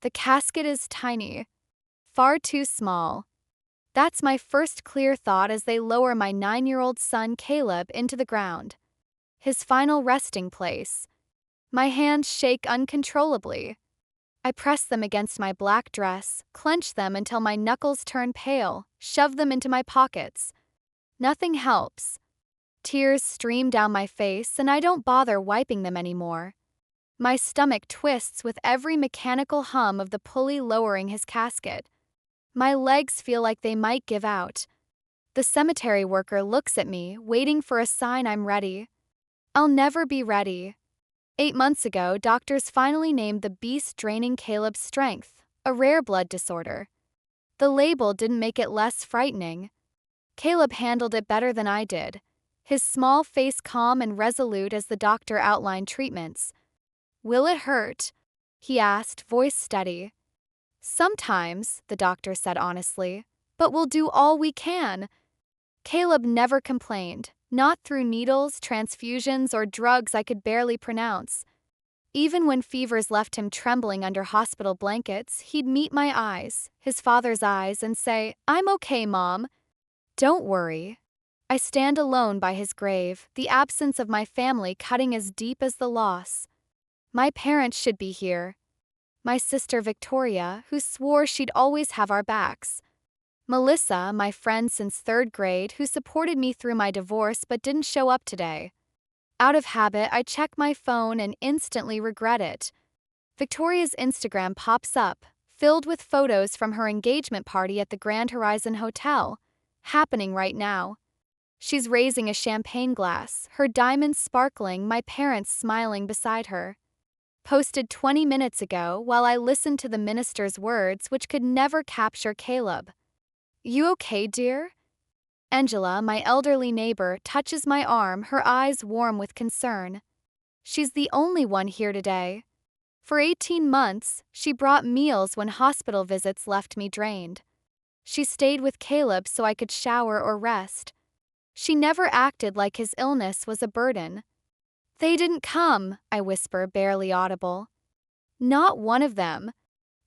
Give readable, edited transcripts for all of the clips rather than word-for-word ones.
The casket is tiny. Far too small. That's my first clear thought as they lower my 9-year-old son Caleb into the ground. His final resting place. My hands shake uncontrollably. I press them against my black dress, clench them until my knuckles turn pale, shove them into my pockets. Nothing helps. Tears stream down my face and I don't bother wiping them anymore. My stomach twists with every mechanical hum of the pulley lowering his casket. My legs feel like they might give out. The cemetery worker looks at me, waiting for a sign I'm ready. I'll never be ready. 8 months ago, doctors finally named the beast draining Caleb's strength, a rare blood disorder. The label didn't make it less frightening. Caleb handled it better than I did, his small face calm and resolute as the doctor outlined treatments. "Will it hurt?" he asked, voice steady. "Sometimes," the doctor said honestly, "but we'll do all we can." Caleb never complained, not through needles, transfusions, or drugs I could barely pronounce. Even when fevers left him trembling under hospital blankets, he'd meet my eyes, his father's eyes, and say, "I'm okay, Mom. Don't worry." I stand alone by his grave, the absence of my family cutting as deep as the loss. My parents should be here. My sister Victoria, who swore she'd always have our backs. Melissa, my friend since 3rd grade, who supported me through my divorce but didn't show up today. Out of habit, I check my phone and instantly regret it. Victoria's Instagram pops up, filled with photos from her engagement party at the Grand Horizon Hotel, happening right now. She's raising a champagne glass, her diamonds sparkling, my parents smiling beside her. Posted 20 minutes ago while I listened to the minister's words which could never capture Caleb. "You okay, dear?" Angela, my elderly neighbor, touches my arm, her eyes warm with concern. She's the only one here today. For 18 months, she brought meals when hospital visits left me drained. She stayed with Caleb so I could shower or rest. She never acted like his illness was a burden. "They didn't come," I whisper, barely audible. "Not one of them."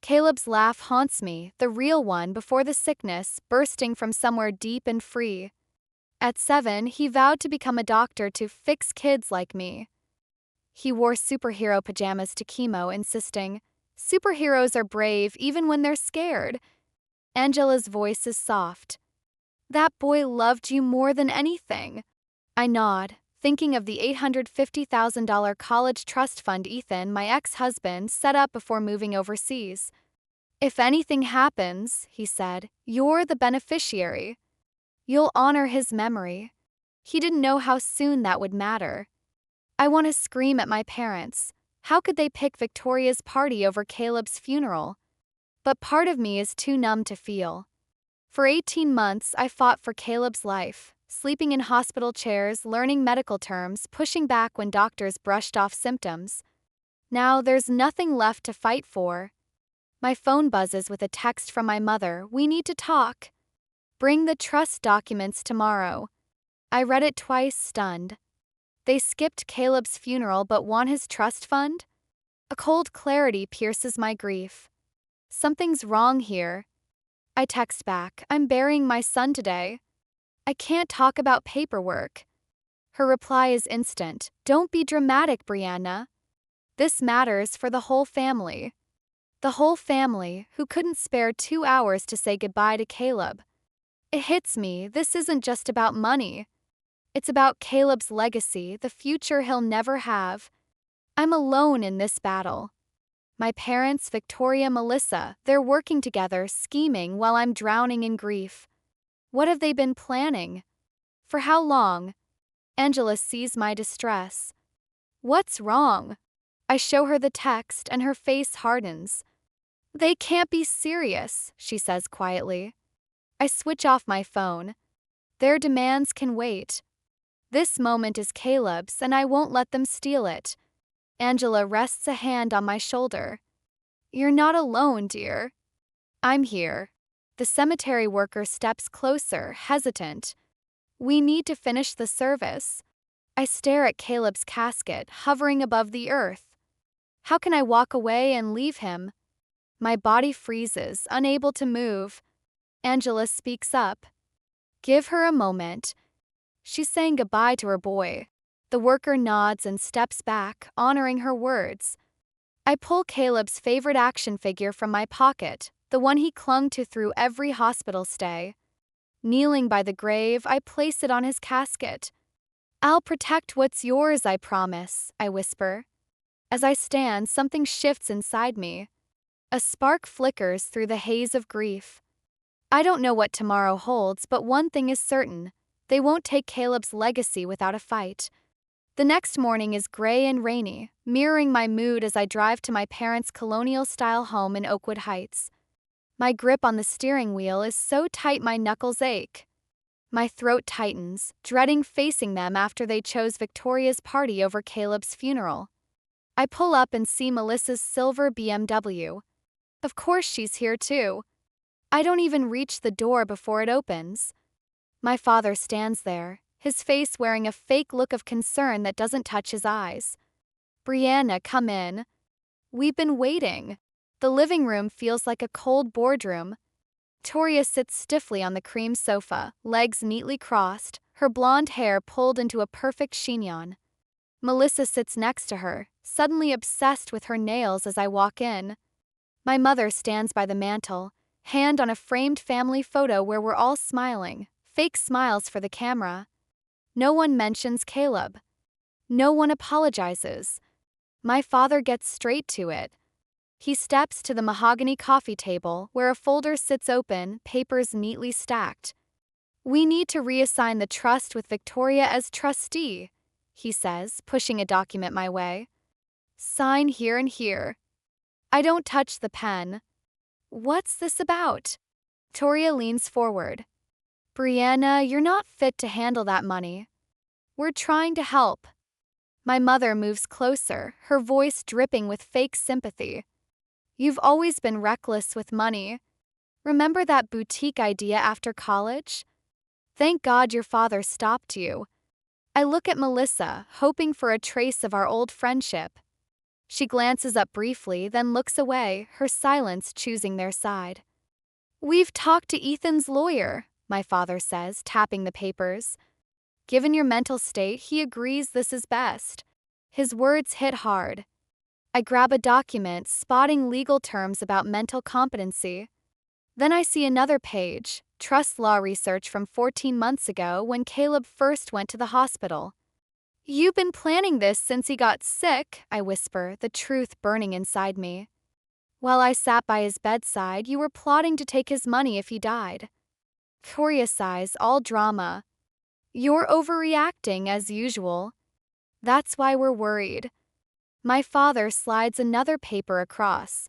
Caleb's laugh haunts me, the real one before the sickness, bursting from somewhere deep and free. At 7, he vowed to become a doctor to fix kids like me. He wore superhero pajamas to chemo, insisting, "Superheroes are brave even when they're scared." Angela's voice is soft. "That boy loved you more than anything." I nod, thinking of the $850,000 college trust fund Ethan, my ex-husband, set up before moving overseas. "If anything happens," he said, "you're the beneficiary. You'll honor his memory." He didn't know how soon that would matter. I want to scream at my parents. How could they pick Victoria's party over Caleb's funeral? But part of me is too numb to feel. For 18 months, I fought for Caleb's life, sleeping in hospital chairs, learning medical terms, pushing back when doctors brushed off symptoms. Now there's nothing left to fight for. My phone buzzes with a text from my mother. "We need to talk. Bring the trust documents tomorrow." I read it twice, stunned. They skipped Caleb's funeral but want his trust fund? A cold clarity pierces my grief. Something's wrong here. I text back, "I'm burying my son today. I can't talk about paperwork." Her reply is instant. "Don't be dramatic, Brianna. This matters for the whole family." The whole family, who couldn't spare 2 hours to say goodbye to Caleb. It hits me, this isn't just about money. It's about Caleb's legacy, the future he'll never have. I'm alone in this battle. My parents, Victoria, Melissa, they're working together, scheming while I'm drowning in grief. What have they been planning? For how long? Angela sees my distress. "What's wrong?" I show her the text and her face hardens. "They can't be serious," she says quietly. I switch off my phone. Their demands can wait. This moment is Caleb's and I won't let them steal it. Angela rests a hand on my shoulder. "You're not alone, dear. I'm here." The cemetery worker steps closer, hesitant. "We need to finish the service." I stare at Caleb's casket, hovering above the earth. How can I walk away and leave him? My body freezes, unable to move. Angela speaks up. Give her a moment. She's saying goodbye to her boy. The worker nods and steps back, honoring her words. I pull Caleb's favorite action figure from my pocket, the one he clung to through every hospital stay. Kneeling by the grave, I place it on his casket. I'll protect what's yours, I promise, I whisper. As I stand, something shifts inside me. A spark flickers through the haze of grief. I don't know what tomorrow holds, but one thing is certain. They won't take Caleb's legacy without a fight. The next morning is gray and rainy, mirroring my mood as I drive to my parents' colonial-style home in Oakwood Heights. My grip on the steering wheel is so tight my knuckles ache. My throat tightens, dreading facing them after they chose Victoria's party over Caleb's funeral. I pull up and see Melissa's silver BMW. Of course she's here too. I don't even reach the door before it opens. My father stands there, his face wearing a fake look of concern that doesn't touch his eyes. Brianna, come in. We've been waiting. The living room feels like a cold boardroom. Victoria sits stiffly on the cream sofa, legs neatly crossed, her blonde hair pulled into a perfect chignon. Melissa sits next to her, suddenly obsessed with her nails as I walk in. My mother stands by the mantel, hand on a framed family photo where we're all smiling, fake smiles for the camera. No one mentions Caleb. No one apologizes. My father gets straight to it. He steps to the mahogany coffee table where a folder sits open, papers neatly stacked. We need to reassign the trust with Victoria as trustee, he says, pushing a document my way. Sign here and here. I don't touch the pen. What's this about? Victoria leans forward. Brianna, you're not fit to handle that money. We're trying to help. My mother moves closer, her voice dripping with fake sympathy. You've always been reckless with money. Remember that boutique idea after college? Thank God your father stopped you. I look at Melissa, hoping for a trace of our old friendship. She glances up briefly, then looks away, her silence choosing their side. We've talked to Ethan's lawyer, my father says, tapping the papers. Given your mental state, he agrees this is best. His words hit hard. I grab a document, spotting legal terms about mental competency. Then I see another page, trust law research from 14 months ago when Caleb first went to the hospital. You've been planning this since he got sick, I whisper, the truth burning inside me. While I sat by his bedside, you were plotting to take his money if he died. Victoria sighs, all drama. You're overreacting as usual. That's why we're worried. My father slides another paper across.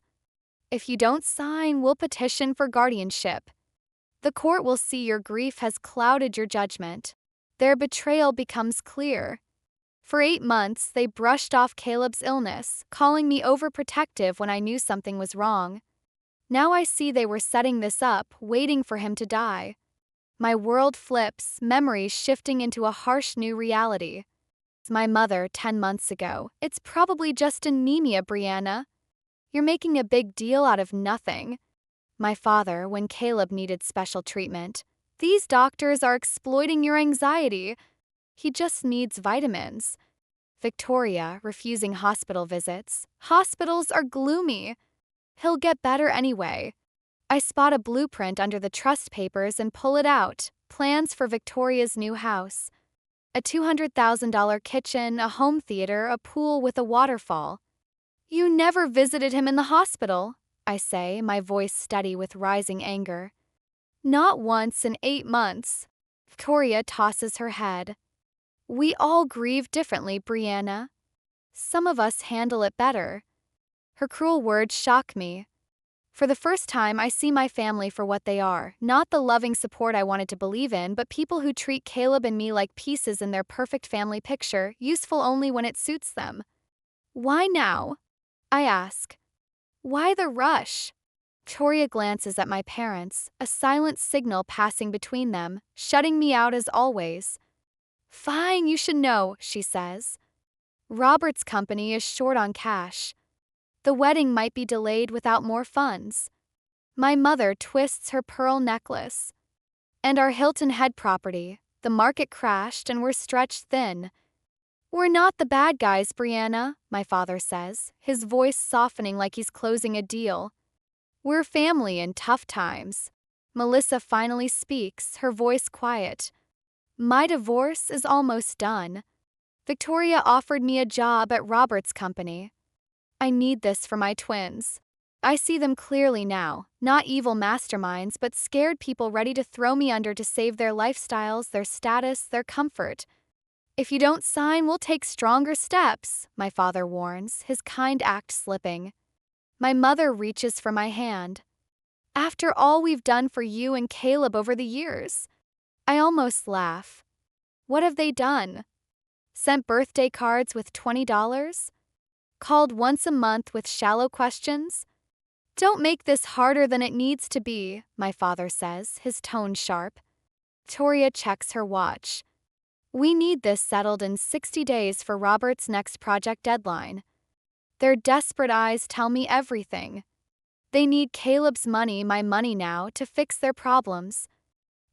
If you don't sign, we'll petition for guardianship. The court will see your grief has clouded your judgment. Their betrayal becomes clear. For 8 months, they brushed off Caleb's illness, calling me overprotective when I knew something was wrong. Now I see they were setting this up, waiting for him to die. My world flips, memories shifting into a harsh new reality. My mother 10 months ago. It's probably just anemia, Brianna. You're making a big deal out of nothing. My father, when Caleb needed special treatment. These doctors are exploiting your anxiety. He just needs vitamins. Victoria, refusing hospital visits. Hospitals are gloomy. He'll get better anyway. I spot a blueprint under the trust papers and pull it out. Plans for Victoria's new house. A $200,000 kitchen, a home theater, a pool with a waterfall. You never visited him in the hospital, I say, my voice steady with rising anger. Not once in 8 months. Victoria tosses her head. We all grieve differently, Brianna. Some of us handle it better. Her cruel words shock me. For the first time, I see my family for what they are, not the loving support I wanted to believe in, but people who treat Caleb and me like pieces in their perfect family picture, useful only when it suits them. Why now? I ask. Why the rush? Victoria glances at my parents, a silent signal passing between them, shutting me out as always. Fine, you should know, she says. Robert's company is short on cash. The wedding might be delayed without more funds. My mother twists her pearl necklace. And our Hilton Head property, the market crashed and we're stretched thin. We're not the bad guys, Brianna, my father says, his voice softening like he's closing a deal. We're family in tough times. Melissa finally speaks, her voice quiet. My divorce is almost done. Victoria offered me a job at Robert's company. I need this for my twins. I see them clearly now, not evil masterminds, but scared people ready to throw me under to save their lifestyles, their status, their comfort. If you don't sign, we'll take stronger steps, my father warns, his kind act slipping. My mother reaches for my hand. After all we've done for you and Caleb over the years. I almost laugh. What have they done? Sent birthday cards with $20? Called once a month with shallow questions? Don't make this harder than it needs to be, my father says, his tone sharp. Victoria checks her watch. We need this settled in 60 days for Robert's next project deadline. Their desperate eyes tell me everything. They need Caleb's money, my money now, to fix their problems.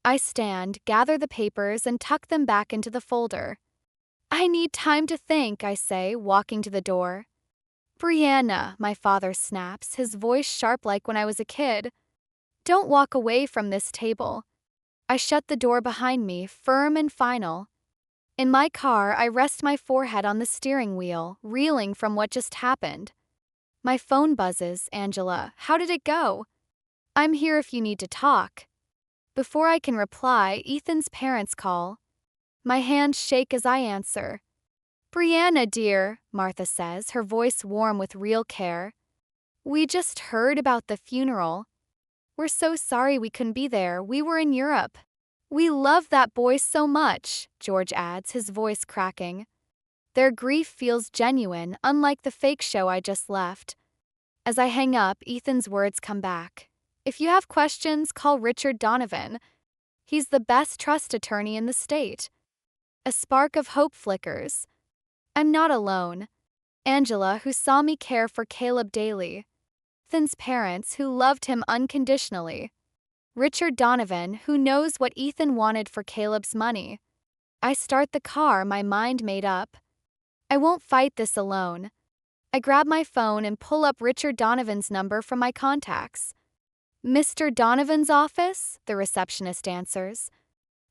I stand, gather the papers, and tuck them back into the folder. I need time to think, I say, walking to the door. Brianna, my father snaps, his voice sharp like when I was a kid. Don't walk away from this table. I shut the door behind me, firm and final. In my car, I rest my forehead on the steering wheel, reeling from what just happened. My phone buzzes. Angela, how did it go? I'm here if you need to talk. Before I can reply, Ethan's parents call. My hands shake as I answer. Brianna, dear, Martha says, her voice warm with real care. We just heard about the funeral. We're so sorry we couldn't be there. We were in Europe. We love that boy so much, George adds, his voice cracking. Their grief feels genuine, unlike the fake show I just left. As I hang up, Ethan's words come back. If you have questions, call Richard Donovan. He's the best trust attorney in the state. A spark of hope flickers. I'm not alone. Angela, who saw me care for Caleb daily. Ethan's parents, who loved him unconditionally. Richard Donovan, who knows what Ethan wanted for Caleb's money. I start the car, my mind made up. I won't fight this alone. I grab my phone and pull up Richard Donovan's number from my contacts. Mr. Donovan's office? The receptionist answers.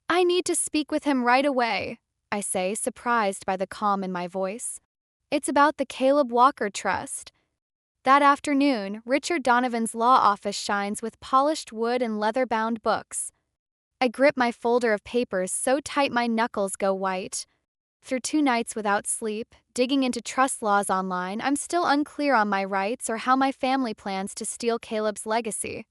I need to speak with him right away, I say, surprised by the calm in my voice. It's about the Caleb Walker Trust. That afternoon, Richard Donovan's law office shines with polished wood and leather-bound books. I grip my folder of papers so tight my knuckles go white. Through 2 nights without sleep, digging into trust laws online, I'm still unclear on my rights or how my family plans to steal Caleb's legacy.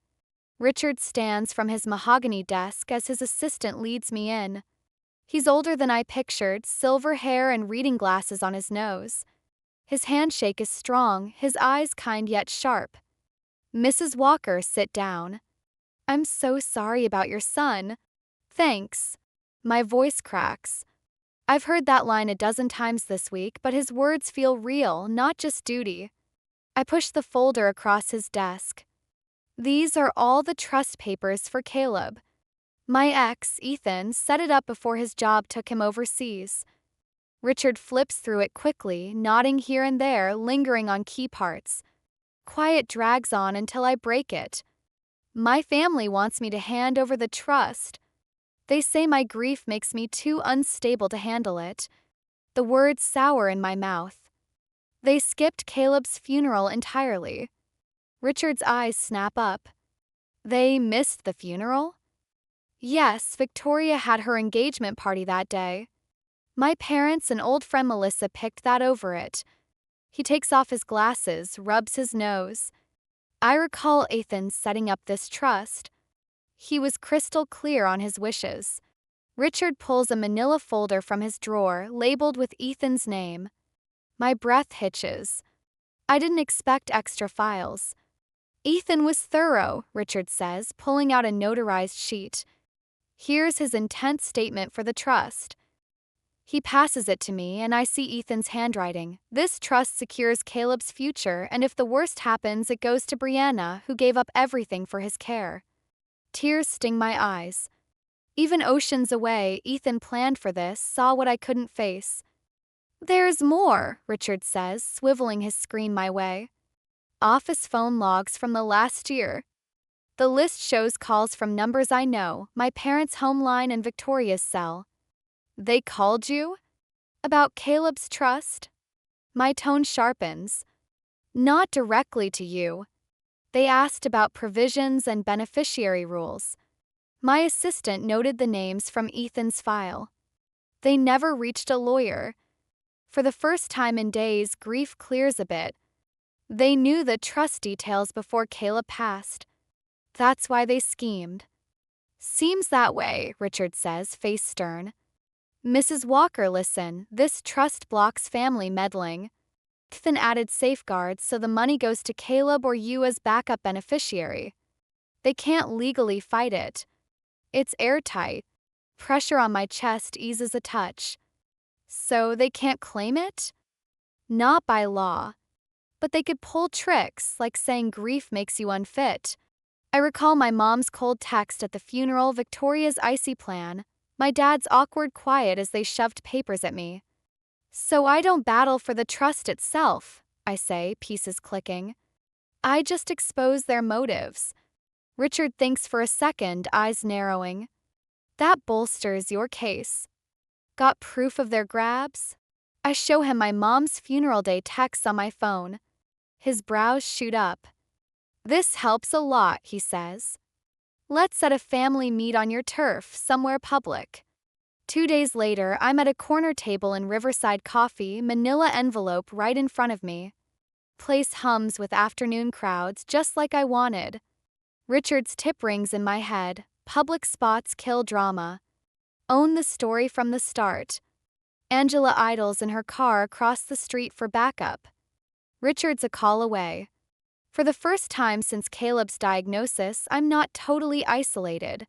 Richard stands from his mahogany desk as his assistant leads me in. He's older than I pictured, silver hair and reading glasses on his nose. His handshake is strong, his eyes kind yet sharp. Mrs. Walker, sit down. I'm so sorry about your son. Thanks. My voice cracks. I've heard that line a dozen times this week, but his words feel real, not just duty. I push the folder across his desk. These are all the trust papers for Caleb. My ex, Ethan, set it up before his job took him overseas. Richard flips through it quickly, nodding here and there, lingering on key parts. Quiet drags on until I break it. My family wants me to hand over the trust. They say my grief makes me too unstable to handle it. The words sour in my mouth. They skipped Caleb's funeral entirely. Richard's eyes snap up. They missed the funeral? Yes, Victoria had her engagement party that day. My parents and old friend Melissa picked that over it. He takes off his glasses, rubs his nose. I recall Ethan setting up this trust. He was crystal clear on his wishes. Richard pulls a manila folder from his drawer, labeled with Ethan's name. My breath hitches. I didn't expect extra files. Ethan was thorough, Richard says, pulling out a notarized sheet. Here's his intent statement for the trust. He passes it to me, and I see Ethan's handwriting. This trust secures Caleb's future, and if the worst happens, it goes to Brianna, who gave up everything for his care. Tears sting my eyes. Even oceans away, Ethan planned for this, saw what I couldn't face. "There's more," Richard says, swiveling his screen my way. Office phone logs from the last year. The list shows calls from numbers I know, my parents' home line and Victoria's cell. "They called you? About Caleb's trust?" My tone sharpens. "Not directly to you. They asked about provisions and beneficiary rules." My assistant noted the names from Ethan's file. They never reached a lawyer. For the first time in days, grief clears a bit. They knew the trust details before Caleb passed. That's why they schemed. "Seems that way," Richard says, face stern. "Mrs. Walker, listen, this trust blocks family meddling. Ethan added safeguards so the money goes to Caleb or you as backup beneficiary. They can't legally fight it. It's airtight." Pressure on my chest eases a touch. "So they can't claim it?" "Not by law. But they could pull tricks, like saying grief makes you unfit." I recall my mom's cold text at the funeral, Victoria's icy plan, my dad's awkward quiet as they shoved papers at me. "So I don't battle for the trust itself," I say, pieces clicking. "I just expose their motives." Richard thinks for a second, eyes narrowing. "That bolsters your case. Got proof of their grabs?" I show him my mom's funeral day texts on my phone. His brows shoot up. "This helps a lot," he says. "Let's set a family meet on your turf, somewhere public." 2 days later, I'm at a corner table in Riverside Coffee, manila envelope right in front of me. Place hums with afternoon crowds, just like I wanted. Richard's tip rings in my head. Public spots kill drama. Own the story from the start. Angela idles in her car across the street for backup. Richard's a call away. For the first time since Caleb's diagnosis, I'm not totally isolated.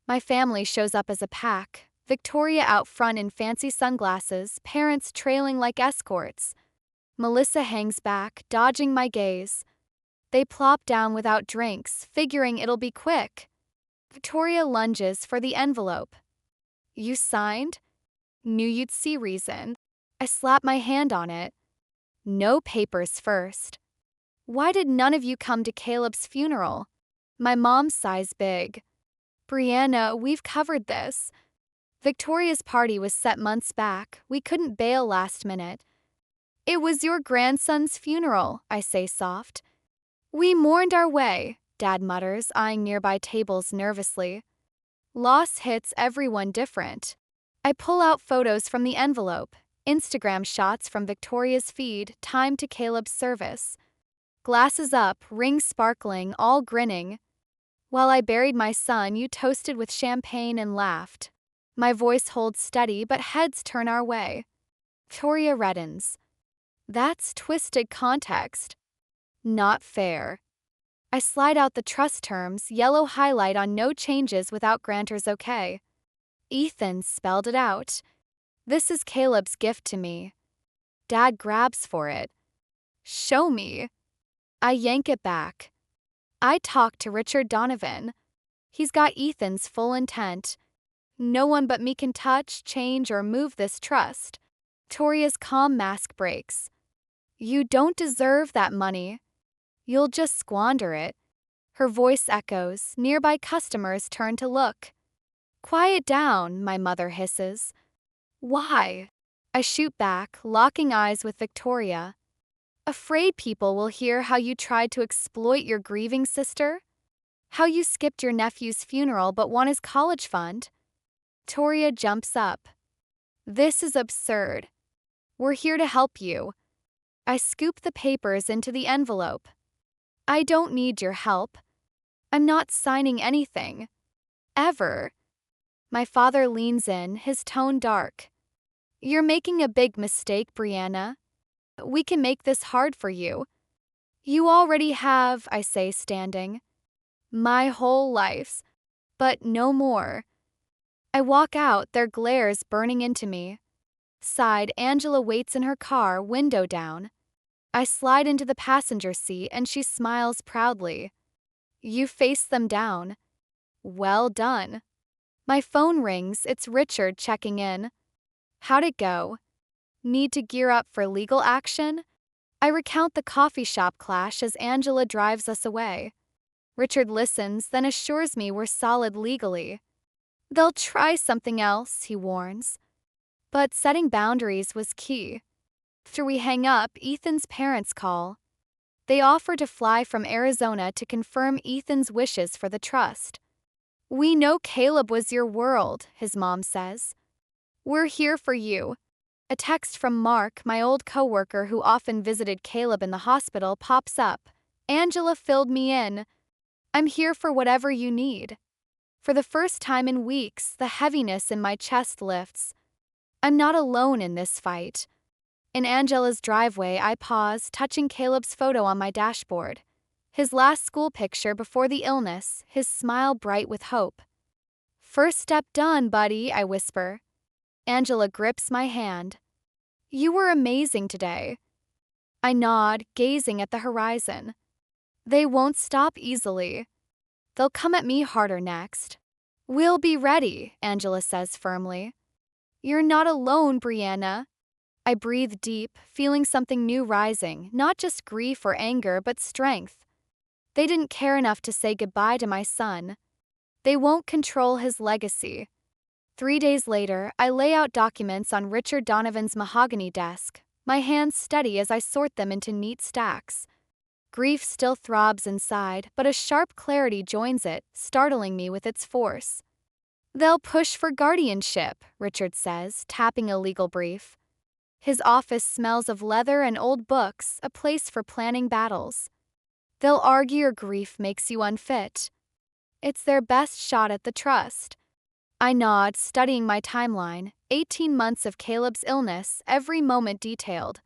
My family shows up as a pack, Victoria out front in fancy sunglasses, parents trailing like escorts. Melissa hangs back, dodging my gaze. They plop down without drinks, figuring it'll be quick. Victoria lunges for the envelope. "You signed?" "Knew you'd see reason." I slap my hand on it. "No papers first." "Why did none of you come to Caleb's funeral?" My mom sighs big. "Brianna, we've covered this. Victoria's party was set months back. We couldn't bail last minute." "It was your grandson's funeral," I say soft. "We mourned our way," Dad mutters, eyeing nearby tables nervously. "Loss hits everyone different." I pull out photos from the envelope, Instagram shots from Victoria's feed, timed to Caleb's service. Glasses up, rings sparkling, all grinning. "While I buried my son, you toasted with champagne and laughed." My voice holds steady, but heads turn our way. Victoria reddens. "That's twisted context." "Not fair." I slide out the trust terms, yellow highlight on no changes without grantor's okay. Ethan spelled it out. "This is Caleb's gift to me." Dad grabs for it. "Show me." I yank it back. I talk to Richard Donovan. He's got Ethan's full intent. "No one but me can touch, change, or move this trust." Victoria's calm mask breaks. "You don't deserve that money. You'll just squander it." Her voice echoes. Nearby customers turn to look. "Quiet down," my mother hisses. "Why?" I shoot back, locking eyes with Victoria. "Afraid people will hear how you tried to exploit your grieving sister? How you skipped your nephew's funeral but won his college fund?" Victoria jumps up. "This is absurd. We're here to help you." I scoop the papers into the envelope. "I don't need your help. I'm not signing anything. Ever." My father leans in, his tone dark. "You're making a big mistake, Brianna. We can make this hard for you." "You already have," I say, standing. "My whole life. But no more." I walk out, their glares burning into me. Side, Angela waits in her car, window down. I slide into the passenger seat and she smiles proudly. You faced them down. Well done. My phone rings, it's Richard checking in. How'd it go? Need to gear up for legal action? I recount the coffee shop clash as Angela drives us away. Richard listens, then assures me we're solid legally. They'll try something else, he warns. But setting boundaries was key. After we hang up, Ethan's parents call. They offer to fly from Arizona to confirm Ethan's wishes for the trust. We know Caleb was your world, his mom says. We're here for you. A text from Mark, my old coworker who often visited Caleb in the hospital, pops up. Angela filled me in. I'm here for whatever you need. For the first time in weeks, the heaviness in my chest lifts. I'm not alone in this fight. In Angela's driveway, I pause, touching Caleb's photo on my dashboard. His last school picture before the illness, his smile bright with hope. First step done, buddy, I whisper. Angela grips my hand. You were amazing today. I nod, gazing at the horizon. They won't stop easily. They'll come at me harder next. We'll be ready, Angela says firmly. You're not alone, Brianna. I breathe deep, feeling something new rising, not just grief or anger, but strength. They didn't care enough to say goodbye to my son. They won't control his legacy. 3 days later, I lay out documents on Richard Donovan's mahogany desk, my hands steady as I sort them into neat stacks. Grief still throbs inside, but a sharp clarity joins it, startling me with its force. They'll push for guardianship, Richard says, tapping a legal brief. His office smells of leather and old books, a place for planning battles. They'll argue your grief makes you unfit. It's their best shot at the trust. I nod, studying my timeline, 18 months of Caleb's illness, every moment detailed.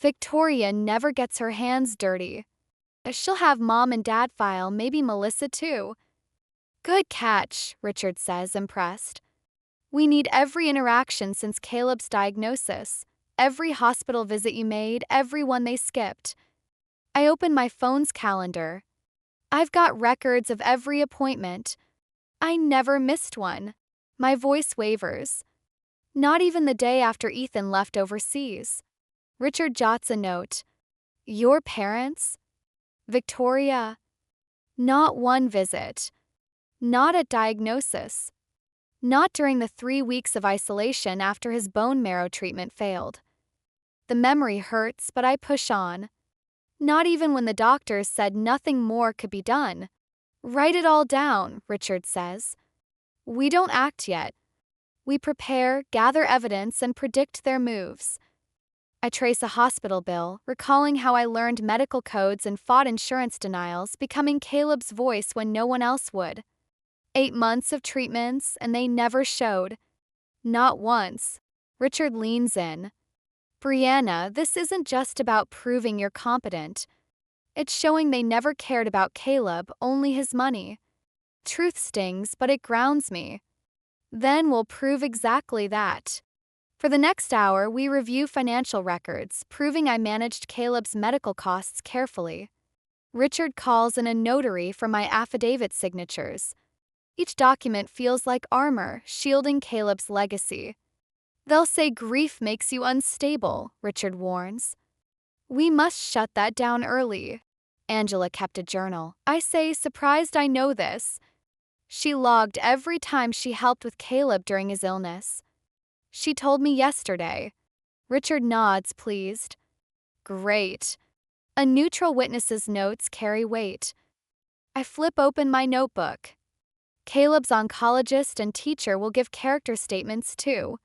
Victoria never gets her hands dirty. She'll have mom and dad file, maybe Melissa too. Good catch, Richard says, impressed. We need every interaction since Caleb's diagnosis, every hospital visit you made, every one they skipped. I open my phone's calendar. I've got records of every appointment. I never missed one. My voice wavers. Not even the day after Ethan left overseas. Richard jots a note. Your parents? Victoria? Not one visit. Not at diagnosis. Not during the 3 weeks of isolation after his bone marrow treatment failed. The memory hurts, but I push on. Not even when the doctors said nothing more could be done. Write it all down, Richard says. We don't act yet. We prepare, gather evidence, and predict their moves. I trace a hospital bill, recalling how I learned medical codes and fought insurance denials, becoming Caleb's voice when no one else would. 8 months of treatments, and they never showed. Not once. Richard leans in. Brianna, this isn't just about proving you're competent. It's showing they never cared about Caleb, only his money. Truth stings, but it grounds me. Then we'll prove exactly that. For the next hour, we review financial records, proving I managed Caleb's medical costs carefully. Richard calls in a notary for my affidavit signatures. Each document feels like armor, shielding Caleb's legacy. They'll say grief makes you unstable, Richard warns. We must shut that down early. Angela kept a journal. I say, surprised I know this. She logged every time she helped with Caleb during his illness. She told me yesterday. Richard nods, pleased. Great. A neutral witness's notes carry weight. I flip open my notebook. Caleb's oncologist and teacher will give character statements too.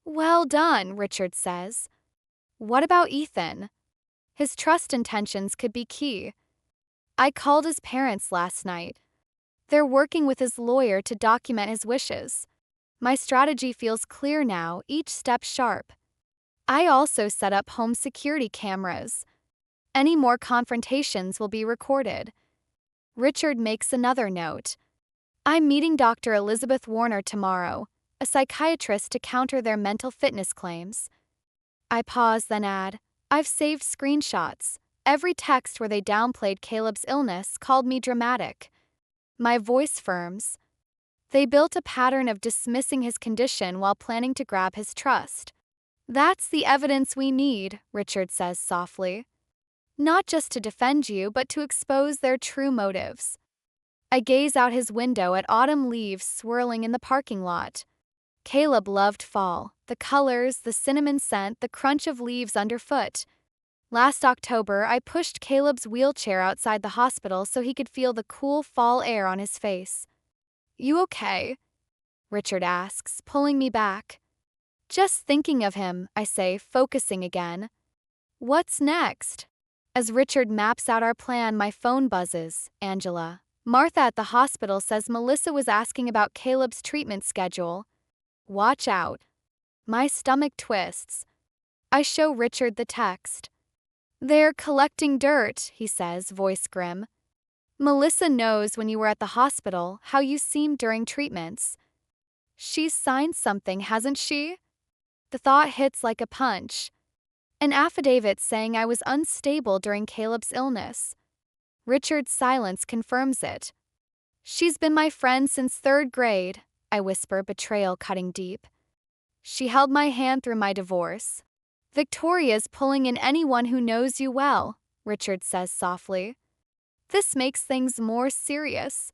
Well done, Richard says. What about Ethan? His trust intentions could be key. I called his parents last night. They're working with his lawyer to document his wishes. My strategy feels clear now, each step sharp. I also set up home security cameras. Any more confrontations will be recorded. Richard makes another note. I'm meeting Dr. Elizabeth Warner tomorrow. a psychiatrist to counter their mental fitness claims. I pause, then add, I've saved screenshots. Every text where they downplayed Caleb's illness called me dramatic. My voice firms. They built a pattern of dismissing his condition while planning to grab his trust. That's the evidence we need, Richard says softly. Not just to defend you, but to expose their true motives. I gaze out his window at autumn leaves swirling in the parking lot. Caleb loved fall, the colors, the cinnamon scent, the crunch of leaves underfoot. Last October, I pushed Caleb's wheelchair outside the hospital so he could feel the cool fall air on his face. You okay? Richard asks, pulling me back. Just thinking of him, I say, focusing again. What's next? As Richard maps out our plan, my phone buzzes. Angela. Martha at the hospital says Melissa was asking about Caleb's treatment schedule. Watch out. My stomach twists. I show Richard the text. They're collecting dirt, he says, voice grim. Melissa knows when you were at the hospital how you seemed during treatments. She's signed something, hasn't she? The thought hits like a punch. An affidavit saying I was unstable during Caleb's illness. Richard's silence confirms it. She's been my friend since third grade, I whisper, betrayal cutting deep. She held my hand through my divorce. Victoria's pulling in anyone who knows you well, Richard says softly. This makes things more serious.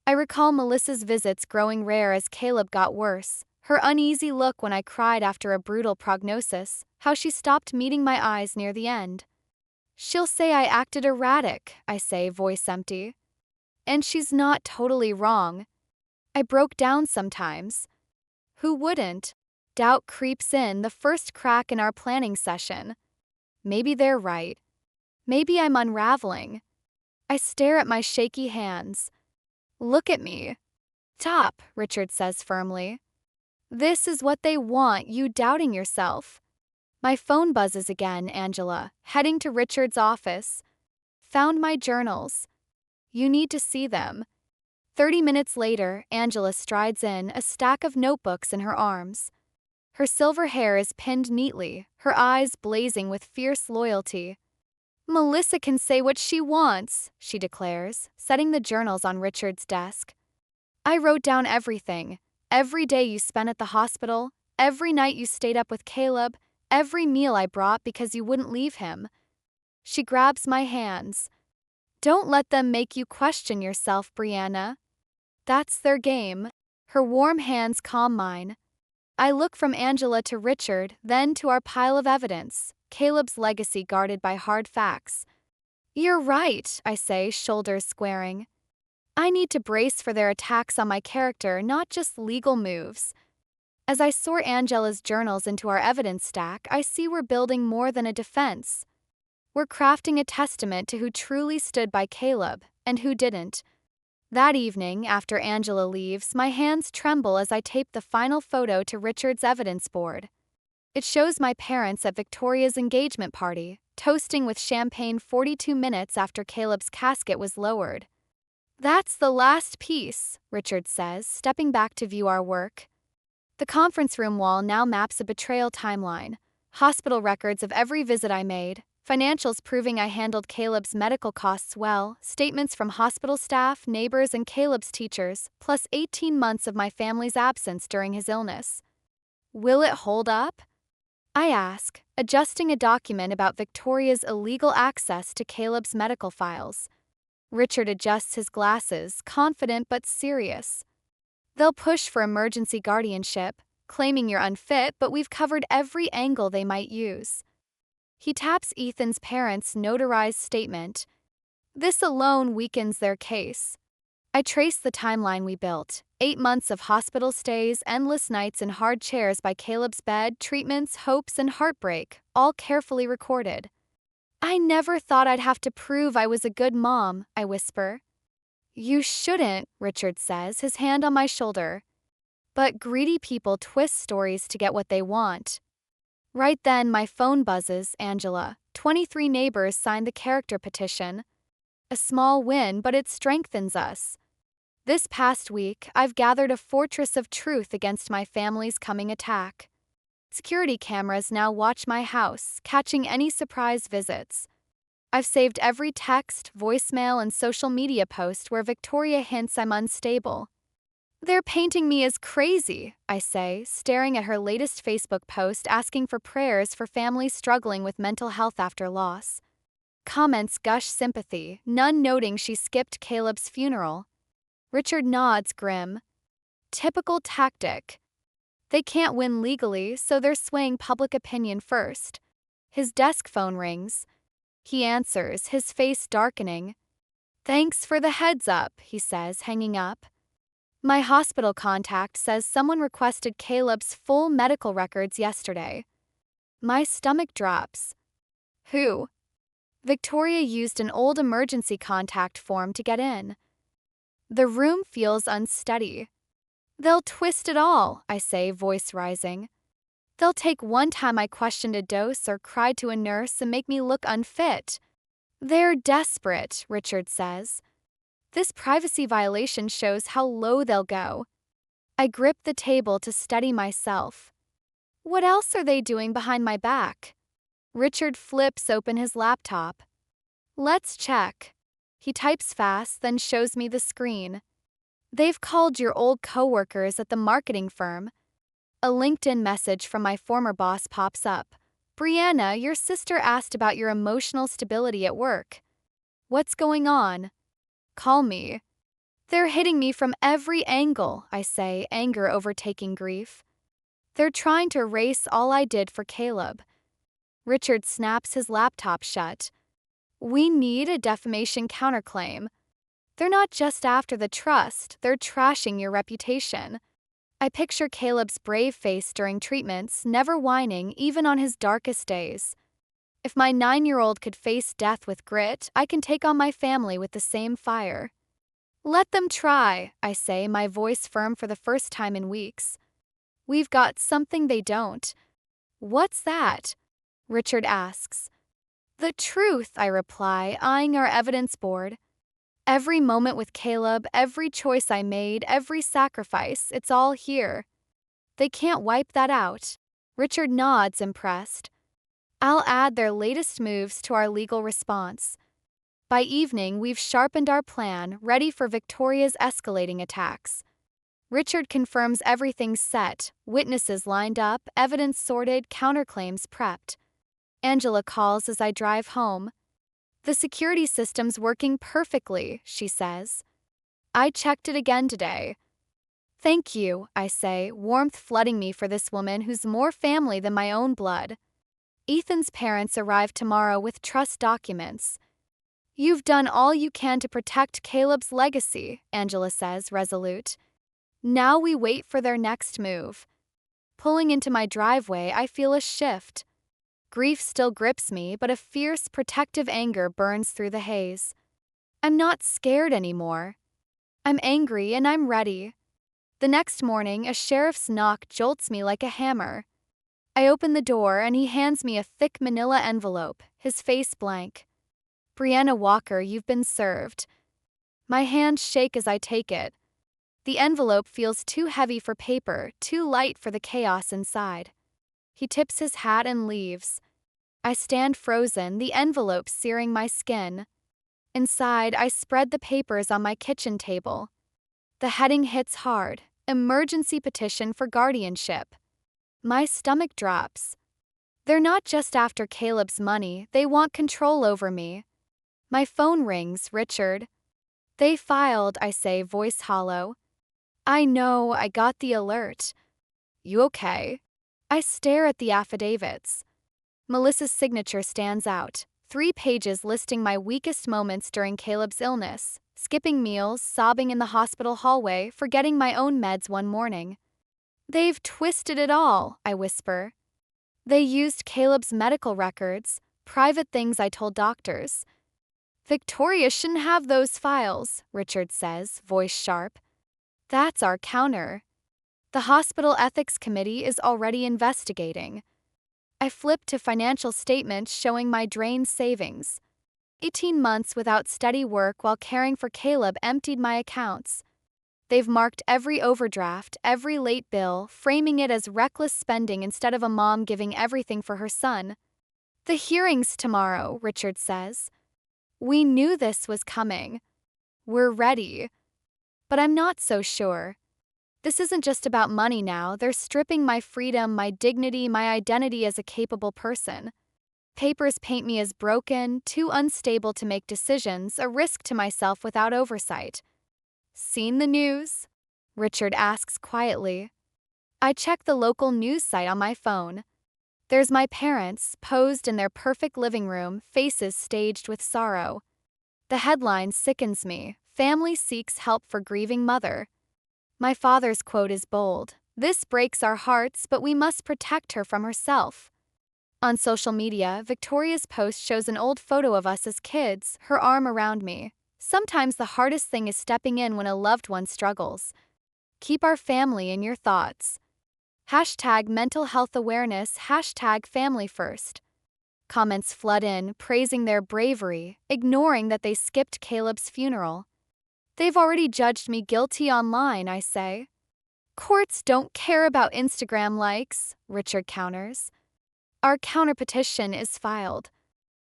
I recall Melissa's visits growing rare as Caleb got worse, her uneasy look when I cried after a brutal prognosis, how she stopped meeting my eyes near the end. She'll say I acted erratic, I say, voice empty. And she's not totally wrong. I broke down sometimes. Who wouldn't? Doubt creeps in, the first crack in our planning session. Maybe they're right. Maybe I'm unraveling. I stare at my shaky hands. Look at me. Stop, Richard says firmly. This is what they want, you doubting yourself. My phone buzzes again, Angela, heading to Richard's office. Found my journals. You need to see them. 30 minutes later, Angela strides in, a stack of notebooks in her arms. Her silver hair is pinned neatly, her eyes blazing with fierce loyalty. Melissa can say what she wants, she declares, setting the journals on Richard's desk. I wrote down everything. Every day you spent at the hospital, every night you stayed up with Caleb, every meal I brought because you wouldn't leave him. She grabs my hands. Don't let them make you question yourself, Brianna. That's their game. Her warm hands calm mine. I look from Angela to Richard, then to our pile of evidence, Caleb's legacy guarded by hard facts. You're right, I say, shoulders squaring. I need to brace for their attacks on my character, not just legal moves. As I sort Angela's journals into our evidence stack, I see we're building more than a defense. We're crafting a testament to who truly stood by Caleb and who didn't. That evening, after Angela leaves, my hands tremble as I tape the final photo to Richard's evidence board. It shows my parents at Victoria's engagement party, toasting with champagne 42 minutes after Caleb's casket was lowered. That's the last piece, Richard says, stepping back to view our work. The conference room wall now maps a betrayal timeline, hospital records of every visit I made, financials proving I handled Caleb's medical costs well, statements from hospital staff, neighbors, and Caleb's teachers, plus 18 months of my family's absence during his illness. Will it hold up? I ask, adjusting a document about Victoria's illegal access to Caleb's medical files. Richard adjusts his glasses, confident but serious. They'll push for emergency guardianship, claiming you're unfit, but we've covered every angle they might use. He taps Ethan's parents' notarized statement. This alone weakens their case. I trace the timeline we built. 8 months of hospital stays, endless nights in hard chairs by Caleb's bed, treatments, hopes, and heartbreak, all carefully recorded. I never thought I'd have to prove I was a good mom, I whisper. You shouldn't, Richard says, his hand on my shoulder. But greedy people twist stories to get what they want. Right then, my phone buzzes, Angela. 23 neighbors signed the character petition. A small win, but it strengthens us. This past week, I've gathered a fortress of truth against my family's coming attack. Security cameras now watch my house, catching any surprise visits. I've saved every text, voicemail, and social media post where Victoria hints I'm unstable. They're painting me as crazy, I say, staring at her latest Facebook post asking for prayers for families struggling with mental health after loss. Comments gush sympathy, none noting she skipped Caleb's funeral. Richard nods grim. Typical tactic. They can't win legally, so they're swaying public opinion first. His desk phone rings. He answers, his face darkening. Thanks for the heads up, he says, hanging up. My hospital contact says someone requested Caleb's full medical records yesterday. My stomach drops. Who? Victoria used an old emergency contact form to get in. The room feels unsteady. They'll twist it all, I say, voice rising. They'll take one time I questioned a dose or cried to a nurse and make me look unfit. They're desperate, Richard says. This privacy violation shows how low they'll go. I grip the table to steady myself. What else are they doing behind my back? Richard flips open his laptop. Let's check. He types fast, then shows me the screen. They've called your old coworkers at the marketing firm. A LinkedIn message from my former boss pops up. Brianna, your sister asked about your emotional stability at work. What's going on? Call me. They're hitting me from every angle, I say, anger overtaking grief. They're trying to erase all I did for Caleb. Richard snaps his laptop shut. We need a defamation counterclaim. They're not just after the trust, they're trashing your reputation. I picture Caleb's brave face during treatments, never whining even on his darkest days. If my 9-year-old could face death with grit, I can take on my family with the same fire. Let them try, I say, my voice firm for the first time in weeks. We've got something they don't. What's that? Richard asks. The truth, I reply, eyeing our evidence board. Every moment with Caleb, every choice I made, every sacrifice, it's all here. They can't wipe that out. Richard nods, impressed. I'll add their latest moves to our legal response. By evening, we've sharpened our plan, ready for Victoria's escalating attacks. Richard confirms everything's set, witnesses lined up, evidence sorted, counterclaims prepped. Angela calls as I drive home. The security system's working perfectly, she says. I checked it again today. Thank you, I say, warmth flooding me for this woman who's more family than my own blood. Ethan's parents arrive tomorrow with trust documents. You've done all you can to protect Caleb's legacy, Angela says, resolute. Now we wait for their next move. Pulling into my driveway, I feel a shift. Grief still grips me, but a fierce, protective anger burns through the haze. I'm not scared anymore. I'm angry and I'm ready. The next morning, a sheriff's knock jolts me like a hammer. I open the door and he hands me a thick manila envelope, his face blank. Brianna Walker, you've been served. My hands shake as I take it. The envelope feels too heavy for paper, too light for the chaos inside. He tips his hat and leaves. I stand frozen, the envelope searing my skin. Inside, I spread the papers on my kitchen table. The heading hits hard, emergency petition for guardianship. My stomach drops. They're not just after Caleb's money, they want control over me. My phone rings, Richard. They filed, I say, voice hollow. I know, I got the alert. You okay? I stare at the affidavits. Melissa's signature stands out, 3 pages listing my weakest moments during Caleb's illness, skipping meals, sobbing in the hospital hallway, forgetting my own meds one morning. They've twisted it all, I whisper. They used Caleb's medical records, private things I told doctors. Victoria shouldn't have those files, Richard says, voice sharp. That's our counter. The hospital ethics committee is already investigating. I flip to financial statements showing my drained savings. 18 months without steady work while caring for Caleb emptied my accounts. They've marked every overdraft, every late bill, framing it as reckless spending instead of a mom giving everything for her son. The hearing's tomorrow, Richard says. We knew this was coming. We're ready. But I'm not so sure. This isn't just about money now. They're stripping my freedom, my dignity, my identity as a capable person. Papers paint me as broken, too unstable to make decisions, a risk to myself without oversight. Seen the news? Richard asks quietly. I check the local news site on my phone. There's my parents, posed in their perfect living room, faces staged with sorrow. The headline sickens me. Family seeks help for grieving mother. My father's quote is bold. This breaks our hearts, but we must protect her from herself. On social media, Victoria's post shows an old photo of us as kids, her arm around me. Sometimes the hardest thing is stepping in when a loved one struggles. Keep our family in your thoughts. Hashtag mental health awareness, hashtag family first. Comments flood in, praising their bravery, ignoring that they skipped Caleb's funeral. They've already judged me guilty online, I say. Courts don't care about Instagram likes, Richard counters. Our counterpetition is filed.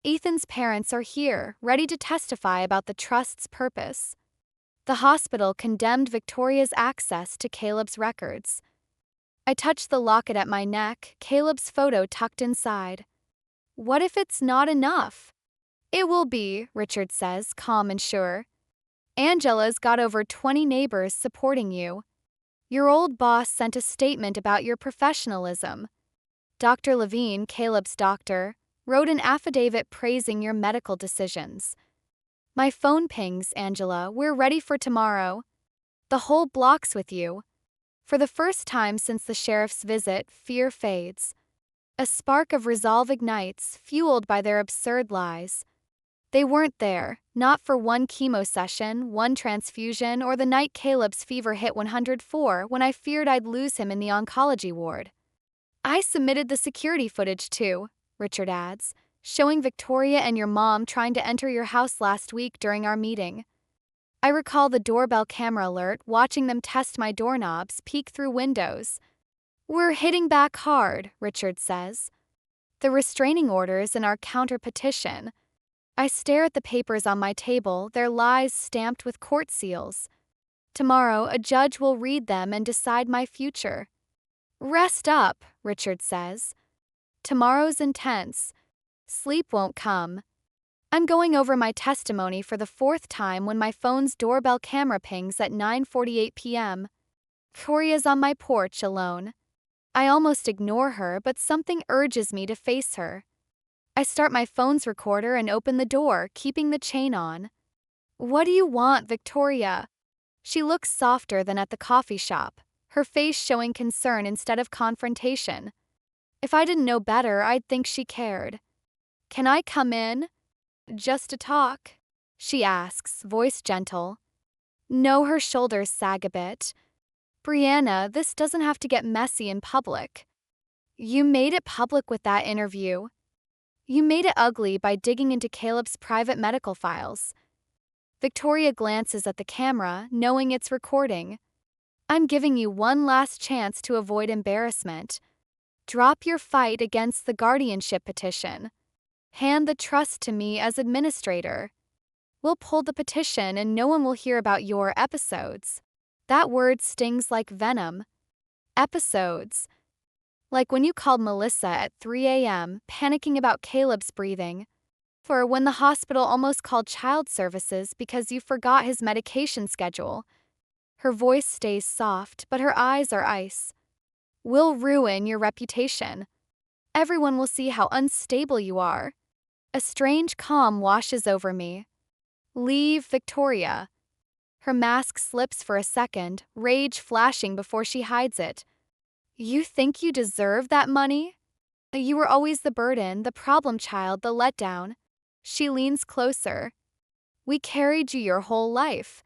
Ethan's parents are here, ready to testify about the trust's purpose. The hospital condemned Victoria's access to Caleb's records. I touch the locket at my neck, Caleb's photo tucked inside. What if it's not enough? It will be, Richard says, calm and sure. Angela's got over 20 neighbors supporting you. Your old boss sent a statement about your professionalism. Dr. Levine, Caleb's doctor, wrote an affidavit praising your medical decisions. My phone pings, Angela, we're ready for tomorrow. The whole block's with you. For the first time since the sheriff's visit, fear fades. A spark of resolve ignites, fueled by their absurd lies. They weren't there, not for one chemo session, one transfusion, or the night Caleb's fever hit 104 when I feared I'd lose him in the oncology ward. I submitted the security footage too, Richard adds, showing Victoria and your mom trying to enter your house last week during our meeting. I recall the doorbell camera alert, watching them test my doorknobs, peek through windows. We're hitting back hard, Richard says. The restraining orders in our counter-petition. I stare at the papers on my table, their lies stamped with court seals. Tomorrow, a judge will read them and decide my future. Rest up, Richard says. Tomorrow's intense. Sleep won't come. I'm going over my testimony for the fourth time when my phone's doorbell camera pings at 9:48 p.m. Victoria's on my porch alone. I almost ignore her, but something urges me to face her. I start my phone's recorder and open the door, keeping the chain on. What do you want, Victoria? She looks softer than at the coffee shop, her face showing concern instead of confrontation. If I didn't know better, I'd think she cared. Can I come in? Just to talk? She asks, voice gentle. No, her shoulders sag a bit. Brianna, this doesn't have to get messy in public. You made it public with that interview. You made it ugly by digging into Caleb's private medical files. Victoria glances at the camera, knowing it's recording. I'm giving you one last chance to avoid embarrassment. Drop your fight against the guardianship petition. Hand the trust to me as administrator. We'll pull the petition and no one will hear about your episodes. That word stings like venom. Episodes. Like when you called Melissa at 3 a.m., panicking about Caleb's breathing. Or when the hospital almost called child services because you forgot his medication schedule. Her voice stays soft, but her eyes are ice. We'll ruin your reputation. Everyone will see how unstable you are. A strange calm washes over me. Leave, Victoria. Her mask slips for a second, rage flashing before she hides it. You think you deserve that money? You were always the burden, the problem child, the letdown. She leans closer. We carried you your whole life.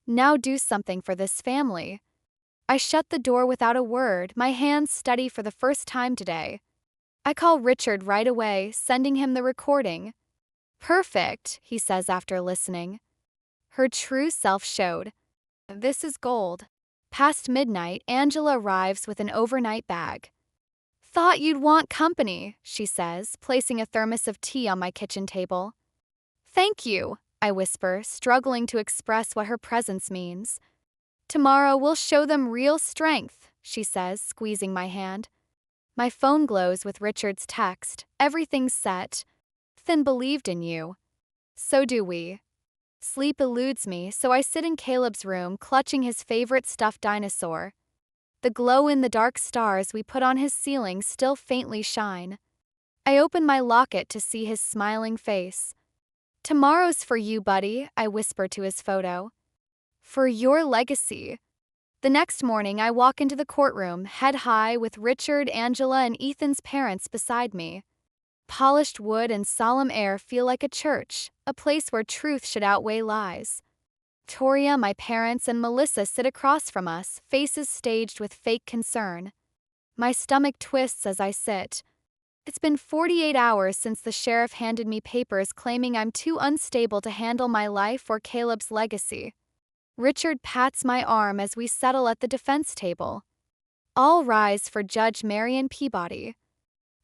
Now do something for this family. I shut the door without a word, my hands steady for the first time today. I call Richard right away, sending him the recording. Perfect, he says after listening. Her true self showed. This is gold. Past midnight, Angela arrives with an overnight bag. Thought you'd want company, she says, placing a thermos of tea on my kitchen table. Thank you, I whisper, struggling to express what her presence means. Tomorrow we'll show them real strength, she says, squeezing my hand. My phone glows with Richard's text. Everything's set. Finn believed in you. So do we. Sleep eludes me, so I sit in Caleb's room, clutching his favorite stuffed dinosaur. The glow-in-the-dark stars we put on his ceiling still faintly shine. I open my locket to see his smiling face. Tomorrow's for you, buddy, I whisper to his photo. For your legacy. The next morning, I walk into the courtroom, head high, with Richard, Angela, and Ethan's parents beside me. Polished wood and solemn air feel like a church, a place where truth should outweigh lies. Victoria, my parents, and Melissa sit across from us, faces staged with fake concern. My stomach twists as I sit. It's been 48 hours since the sheriff handed me papers claiming I'm too unstable to handle my life or Caleb's legacy. Richard pats my arm as we settle at the defense table. All rise for Judge Marion Peabody.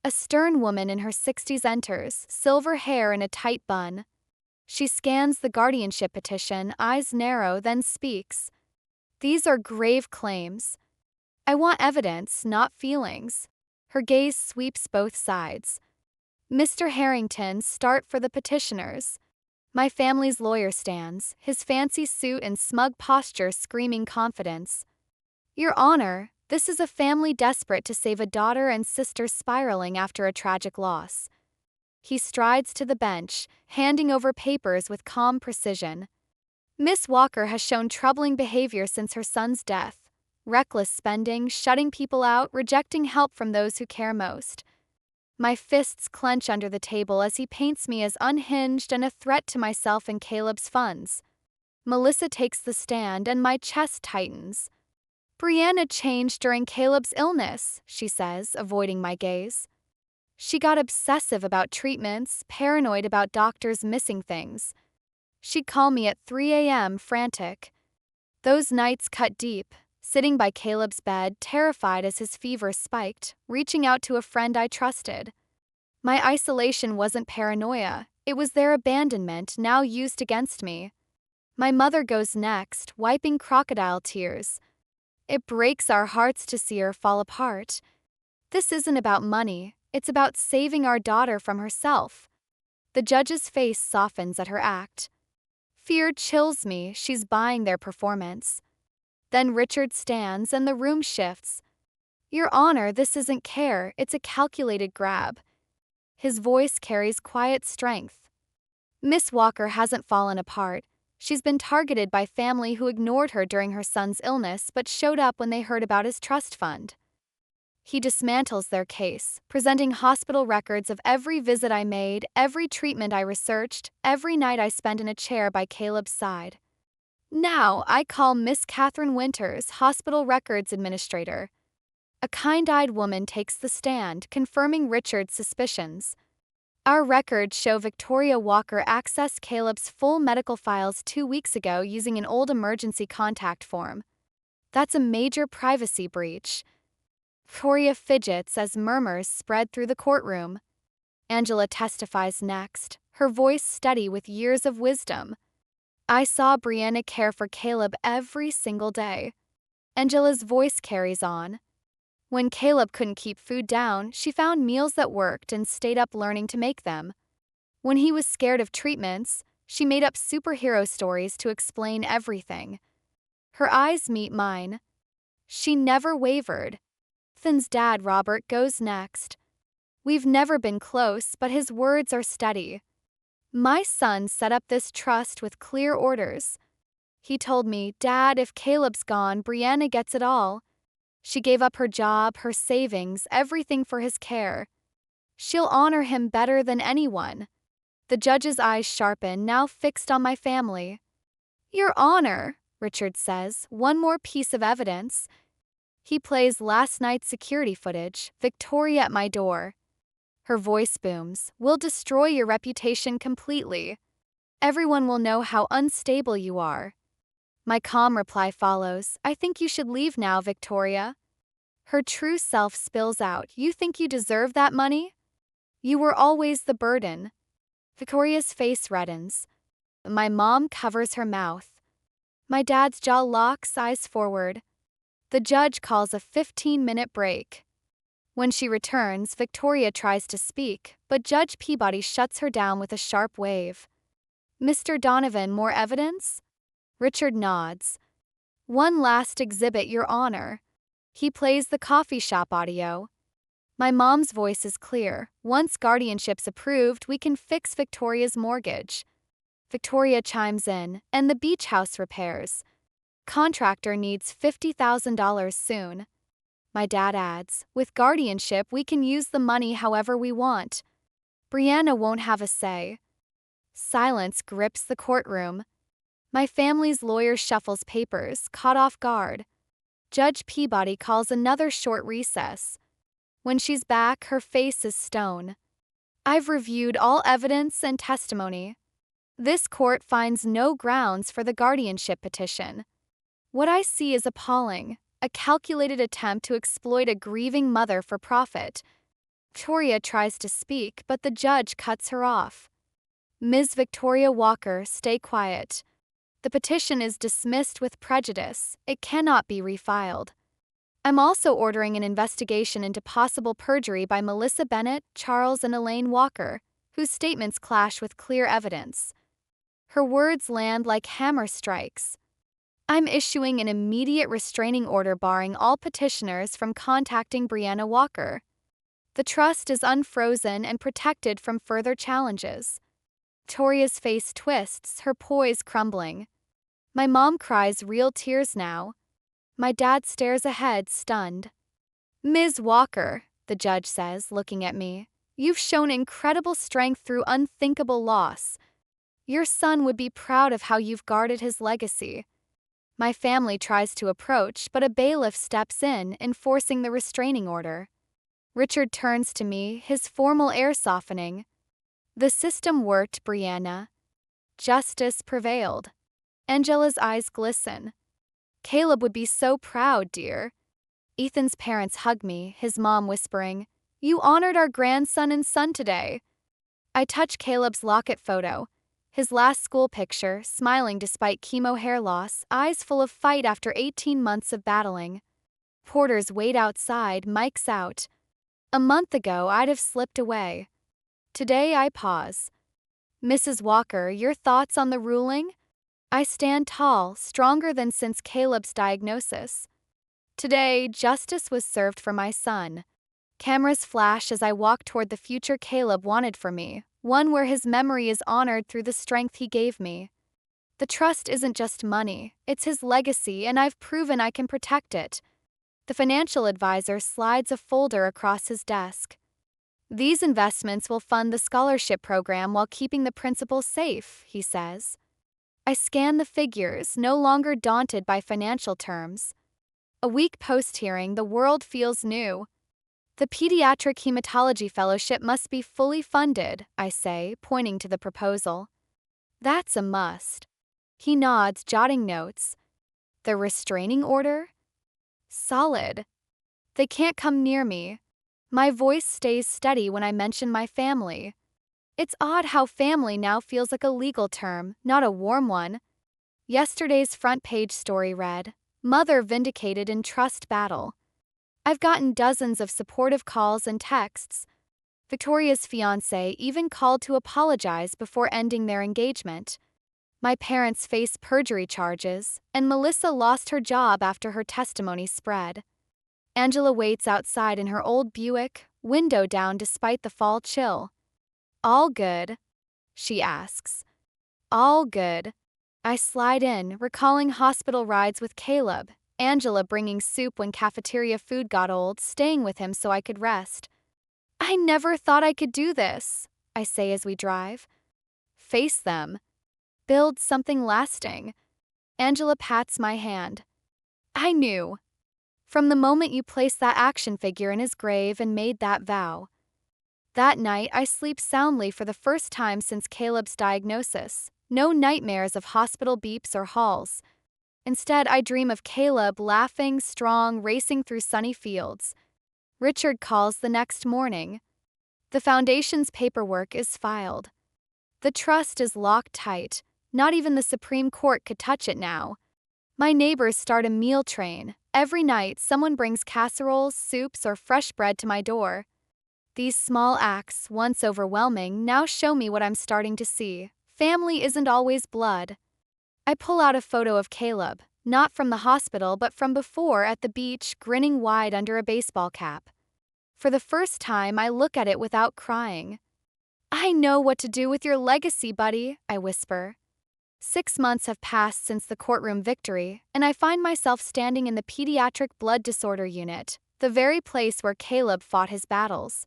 A stern woman in her 60s enters, silver hair in a tight bun. She scans the guardianship petition, eyes narrow, then speaks. These are grave claims. I want evidence, not feelings. Her gaze sweeps both sides. Mr. Harrington, start for the petitioners. My family's lawyer stands, his fancy suit and smug posture screaming confidence. Your Honor, this is a family desperate to save a daughter and sister spiraling after a tragic loss. He strides to the bench, handing over papers with calm precision. Miss Walker has shown troubling behavior since her son's death. Reckless spending, shutting people out, rejecting help from those who care most. My fists clench under the table as he paints me as unhinged and a threat to myself and Caleb's funds. Melissa takes the stand and my chest tightens. Brianna changed during Caleb's illness, she says, avoiding my gaze. She got obsessive about treatments, paranoid about doctors missing things. She'd call me at 3 a.m., frantic. Those nights cut deep, sitting by Caleb's bed, terrified as his fever spiked, reaching out to a friend I trusted. My isolation wasn't paranoia, it was their abandonment, now used against me. My mother goes next, wiping crocodile tears. It breaks our hearts to see her fall apart. This isn't about money, it's about saving our daughter from herself. The judge's face softens at her act. Fear chills me, she's buying their performance. Then Richard stands and the room shifts. Your Honor, this isn't care, it's a calculated grab. His voice carries quiet strength. Miss Walker hasn't fallen apart. She's been targeted by family who ignored her during her son's illness but showed up when they heard about his trust fund. He dismantles their case, presenting hospital records of every visit I made, every treatment I researched, every night I spent in a chair by Caleb's side. Now, I call Miss Catherine Winters, Hospital Records Administrator. A kind-eyed woman takes the stand, confirming Richard's suspicions. Our records show Victoria Walker accessed Caleb's full medical files 2 weeks ago using an old emergency contact form. That's a major privacy breach. Victoria fidgets as murmurs spread through the courtroom. Angela testifies next, her voice steady with years of wisdom. I saw Brianna care for Caleb every single day. Angela's voice carries on. When Caleb couldn't keep food down, she found meals that worked and stayed up learning to make them. When he was scared of treatments, she made up superhero stories to explain everything. Her eyes meet mine. She never wavered. Ethan's dad, Robert, goes next. We've never been close, but his words are steady. My son set up this trust with clear orders. He told me, Dad, if Caleb's gone, Brianna gets it all. She gave up her job, her savings, everything for his care. She'll honor him better than anyone. The judge's eyes sharpen, now fixed on my family. Your Honor, Richard says, one more piece of evidence. He plays last night's security footage, Victoria at my door. Her voice booms, we'll destroy your reputation completely. Everyone will know how unstable you are. My calm reply follows, I think you should leave now, Victoria. Her true self spills out, you think you deserve that money? You were always the burden. Victoria's face reddens. My mom covers her mouth. My dad's jaw locks, eyes forward. The judge calls a 15-minute break. When she returns, Victoria tries to speak, but Judge Peabody shuts her down with a sharp wave. Mr. Donovan, more evidence? Richard nods. One last exhibit, Your Honor. He plays the coffee shop audio. My mom's voice is clear. Once guardianship's approved, we can fix Victoria's mortgage. Victoria chimes in, and the beach house repairs. Contractor needs $50,000 soon. My dad adds, with guardianship, we can use the money however we want. Brianna won't have a say. Silence grips the courtroom. My family's lawyer shuffles papers, caught off guard. Judge Peabody calls another short recess. When she's back, her face is stone. I've reviewed all evidence and testimony. This court finds no grounds for the guardianship petition. What I see is appalling, a calculated attempt to exploit a grieving mother for profit. Victoria tries to speak, but the judge cuts her off. Ms. Victoria Walker, stay quiet. The petition is dismissed with prejudice. It cannot be refiled. I'm also ordering an investigation into possible perjury by Melissa Bennett, Charles, and Elaine Walker, whose statements clash with clear evidence. Her words land like hammer strikes. I'm issuing an immediate restraining order barring all petitioners from contacting Brianna Walker. The trust is unfrozen and protected from further challenges. Victoria's face twists, her poise crumbling. My mom cries real tears now. My dad stares ahead, stunned. Ms. Walker, the judge says, looking at me, you've shown incredible strength through unthinkable loss. Your son would be proud of how you've guarded his legacy. My family tries to approach, but a bailiff steps in, enforcing the restraining order. Richard turns to me, his formal air softening. The system worked, Brianna. Justice prevailed. Angela's eyes glisten. Caleb would be so proud, dear. Ethan's parents hug me, his mom whispering, You honored our grandson and son today. I touch Caleb's locket photo, his last school picture, smiling despite chemo hair loss, eyes full of fight after 18 months of battling. Porters wait outside, mics out. A month ago, I'd have slipped away. Today, I pause. Mrs. Walker, your thoughts on the ruling? I stand tall, stronger than since Caleb's diagnosis. Today, justice was served for my son. Cameras flash as I walk toward the future Caleb wanted for me, one where his memory is honored through the strength he gave me. The trust isn't just money, it's his legacy, and I've proven I can protect it. The financial advisor slides a folder across his desk. These investments will fund the scholarship program while keeping the principal safe, he says. I scan the figures, no longer daunted by financial terms. A week post-hearing, the world feels new. The Pediatric Hematology Fellowship must be fully funded, I say, pointing to the proposal. That's a must. He nods, jotting notes. The restraining order? Solid. They can't come near me. My voice stays steady when I mention my family. It's odd how family now feels like a legal term, not a warm one. Yesterday's front page story read, Mother vindicated in trust battle. I've gotten dozens of supportive calls and texts. Victoria's fiancé even called to apologize before ending their engagement. My parents face perjury charges, and Melissa lost her job after her testimony spread. Angela waits outside in her old Buick, window down despite the fall chill. All good? She asks. All good. I slide in, recalling hospital rides with Caleb, Angela bringing soup when cafeteria food got old, staying with him so I could rest. I never thought I could do this, I say as we drive. Face them. Build something lasting. Angela pats my hand. I knew. From the moment you placed that action figure in his grave and made that vow. That night, I sleep soundly for the first time since Caleb's diagnosis. No nightmares of hospital beeps or halls. Instead, I dream of Caleb laughing, strong, racing through sunny fields. Richard calls the next morning. The foundation's paperwork is filed. The trust is locked tight. Not even the Supreme Court could touch it now. My neighbors start a meal train. Every night, someone brings casseroles, soups, or fresh bread to my door. These small acts, once overwhelming, now show me what I'm starting to see. Family isn't always blood. I pull out a photo of Caleb, not from the hospital but from before at the beach, grinning wide under a baseball cap. For the first time, I look at it without crying. "I know what to do with your legacy, buddy," I whisper. 6 months have passed since the courtroom victory, and I find myself standing in the pediatric blood disorder unit, the very place where Caleb fought his battles.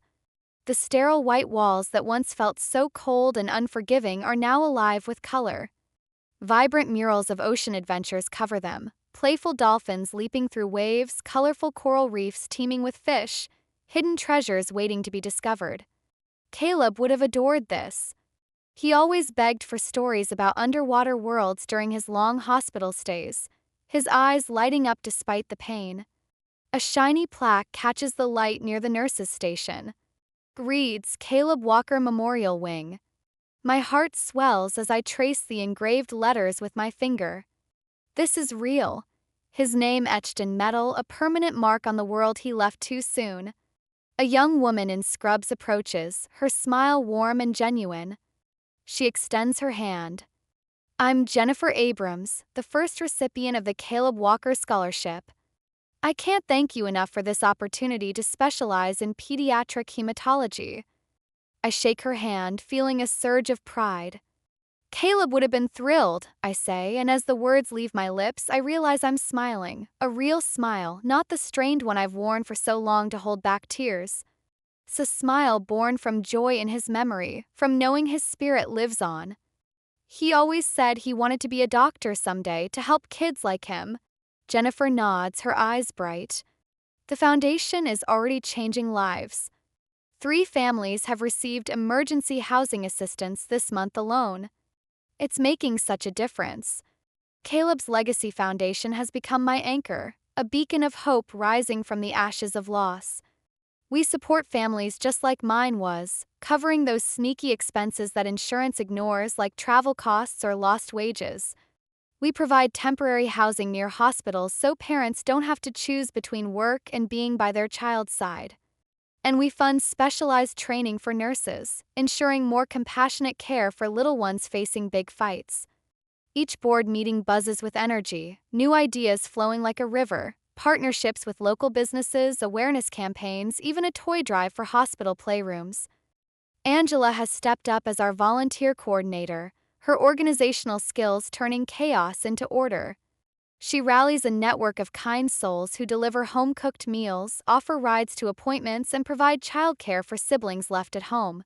The sterile white walls that once felt so cold and unforgiving are now alive with color. Vibrant murals of ocean adventures cover them, playful dolphins leaping through waves, colorful coral reefs teeming with fish, hidden treasures waiting to be discovered. Caleb would have adored this. He always begged for stories about underwater worlds during his long hospital stays, his eyes lighting up despite the pain. A shiny plaque catches the light near the nurse's station. Reads Caleb Walker Memorial Wing. My heart swells as I trace the engraved letters with my finger. This is real. His name etched in metal, a permanent mark on the world he left too soon. A young woman in scrubs approaches, her smile warm and genuine. She extends her hand. "I'm Jennifer Abrams, the first recipient of the Caleb Walker Scholarship. I can't thank you enough for this opportunity to specialize in pediatric hematology." I shake her hand, feeling a surge of pride. "Caleb would have been thrilled," I say, and as the words leave my lips, I realize I'm smiling. A real smile, not the strained one I've worn for so long to hold back tears. It's a smile born from joy in his memory, from knowing his spirit lives on. He always said he wanted to be a doctor someday to help kids like him. Jennifer nods, her eyes bright. The foundation is already changing lives. 3 families have received emergency housing assistance this month alone. It's making such a difference. Caleb's Legacy Foundation has become my anchor, a beacon of hope rising from the ashes of loss. We support families just like mine was, covering those sneaky expenses that insurance ignores, like travel costs or lost wages. We provide temporary housing near hospitals so parents don't have to choose between work and being by their child's side. And we fund specialized training for nurses, ensuring more compassionate care for little ones facing big fights. Each board meeting buzzes with energy, new ideas flowing like a river, partnerships with local businesses, awareness campaigns, even a toy drive for hospital playrooms. Angela has stepped up as our volunteer coordinator, her organizational skills turning chaos into order. She rallies a network of kind souls who deliver home-cooked meals, offer rides to appointments, and provide childcare for siblings left at home.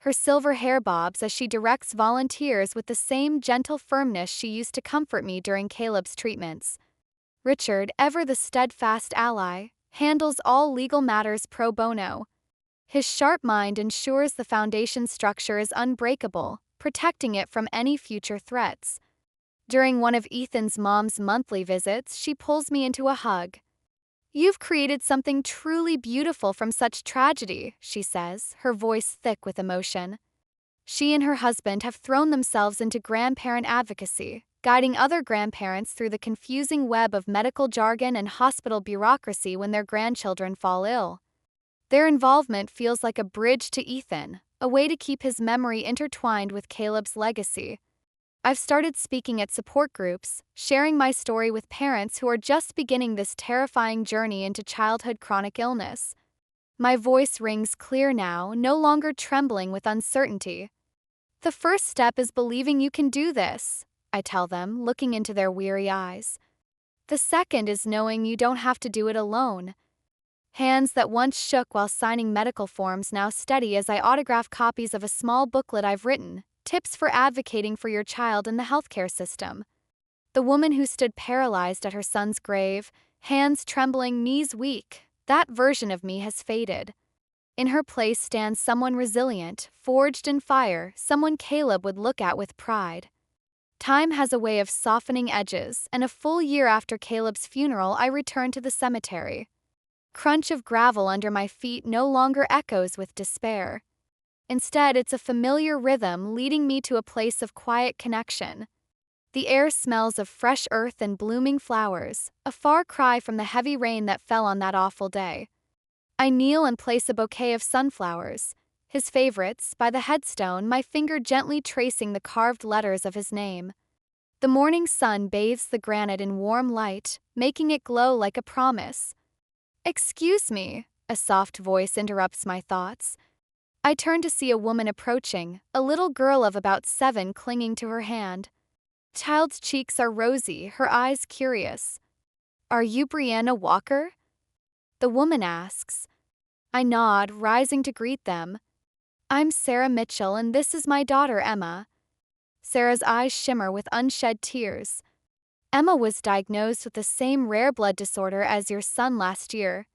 Her silver hair bobs as she directs volunteers with the same gentle firmness she used to comfort me during Caleb's treatments. Richard, ever the steadfast ally, handles all legal matters pro bono. His sharp mind ensures the foundation's structure is unbreakable, protecting it from any future threats. During one of Ethan's mom's monthly visits, she pulls me into a hug. "You've created something truly beautiful from such tragedy," she says, her voice thick with emotion. She and her husband have thrown themselves into grandparent advocacy, guiding other grandparents through the confusing web of medical jargon and hospital bureaucracy when their grandchildren fall ill. Their involvement feels like a bridge to Ethan, a way to keep his memory intertwined with Caleb's legacy. I've started speaking at support groups, sharing my story with parents who are just beginning this terrifying journey into childhood chronic illness. My voice rings clear now, no longer trembling with uncertainty. "The first step is believing you can do this," I tell them, looking into their weary eyes. "The second is knowing you don't have to do it alone." Hands that once shook while signing medical forms now steady as I autograph copies of a small booklet I've written, Tips for Advocating for Your Child in the Healthcare System. The woman who stood paralyzed at her son's grave, hands trembling, knees weak, that version of me has faded. In her place stands someone resilient, forged in fire, someone Caleb would look at with pride. Time has a way of softening edges, and a full year after Caleb's funeral, I return to the cemetery. Crunch of gravel under my feet no longer echoes with despair. Instead, it's a familiar rhythm leading me to a place of quiet connection. The air smells of fresh earth and blooming flowers, a far cry from the heavy rain that fell on that awful day. I kneel and place a bouquet of sunflowers, his favorites, by the headstone, my finger gently tracing the carved letters of his name. The morning sun bathes the granite in warm light, making it glow like a promise. "Excuse me," a soft voice interrupts my thoughts. I turn to see a woman approaching, a little girl of about 7 clinging to her hand. Child's cheeks are rosy, her eyes curious. "Are you Brianna Walker?" the woman asks. I nod, rising to greet them. "I'm Sarah Mitchell, and this is my daughter Emma." Sarah's eyes shimmer with unshed tears. "Emma was diagnosed with the same rare blood disorder as your son last year.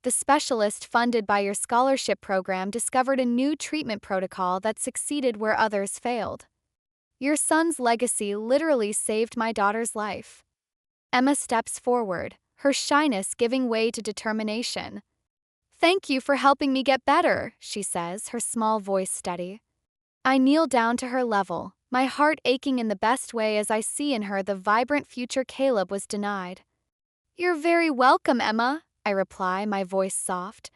The specialist funded by your scholarship program discovered a new treatment protocol that succeeded where others failed. Your son's legacy literally saved my daughter's life." Emma steps forward, her shyness giving way to determination. "Thank you for helping me get better," she says, her small voice steady. I kneel down to her level, my heart aching in the best way as I see in her the vibrant future Caleb was denied. "You're very welcome, Emma," I reply, my voice soft.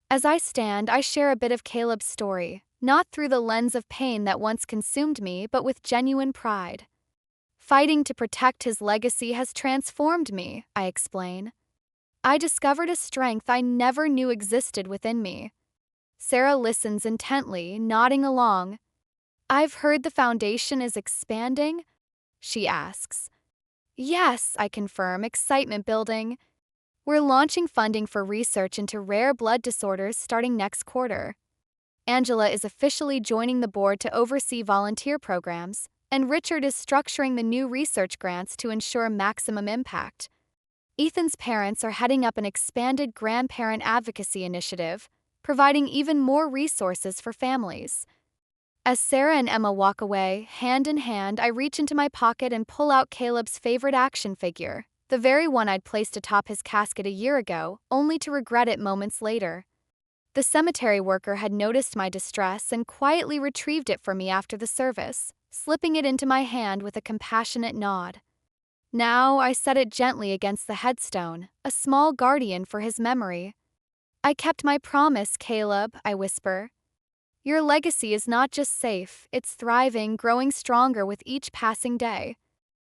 As I stand, I share a bit of Caleb's story, not through the lens of pain that once consumed me, but with genuine pride. "Fighting to protect his legacy has transformed me," I explain. "I discovered a strength I never knew existed within me." Sarah listens intently, nodding along. "I've heard the foundation is expanding?" she asks. "Yes," I confirm, excitement building. "We're launching funding for research into rare blood disorders starting next quarter. Angela is officially joining the board to oversee volunteer programs, and Richard is structuring the new research grants to ensure maximum impact. Ethan's parents are heading up an expanded grandparent advocacy initiative, providing even more resources for families." As Sarah and Emma walk away, hand in hand, I reach into my pocket and pull out Caleb's favorite action figure, the very one I'd placed atop his casket a year ago, only to regret it moments later. The cemetery worker had noticed my distress and quietly retrieved it for me after the service, slipping it into my hand with a compassionate nod. Now I set it gently against the headstone, a small guardian for his memory. "I kept my promise, Caleb," I whisper. "Your legacy is not just safe, it's thriving, growing stronger with each passing day."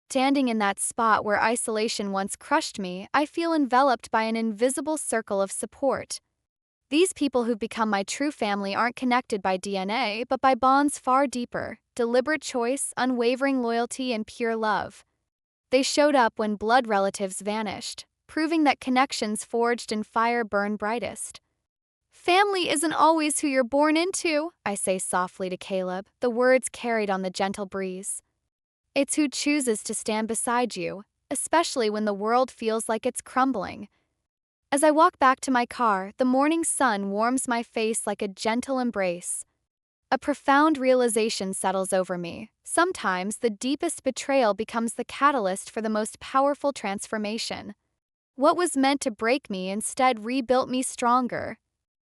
Standing in that spot where isolation once crushed me, I feel enveloped by an invisible circle of support. These people who've become my true family aren't connected by DNA, but by bonds far deeper, deliberate choice, unwavering loyalty, and pure love. They showed up when blood relatives vanished, proving that connections forged in fire burn brightest. "Family isn't always who you're born into," I say softly to Caleb, the words carried on the gentle breeze. "It's who chooses to stand beside you, especially when the world feels like it's crumbling." As I walk back to my car, the morning sun warms my face like a gentle embrace. A profound realization settles over me. Sometimes the deepest betrayal becomes the catalyst for the most powerful transformation. What was meant to break me instead rebuilt me stronger.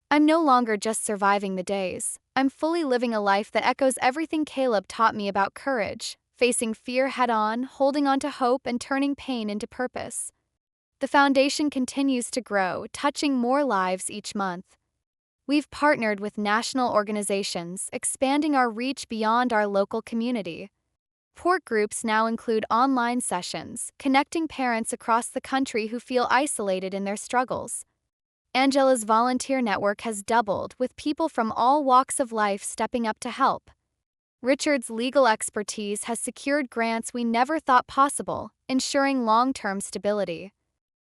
I'm no longer just surviving the days. I'm fully living a life that echoes everything Caleb taught me about courage, facing fear head-on, holding on to hope, and turning pain into purpose. The foundation continues to grow, touching more lives each month. We've partnered with national organizations, expanding our reach beyond our local community. Support groups now include online sessions, connecting parents across the country who feel isolated in their struggles. Angela's volunteer network has doubled, with people from all walks of life stepping up to help. Richard's legal expertise has secured grants we never thought possible, ensuring long-term stability.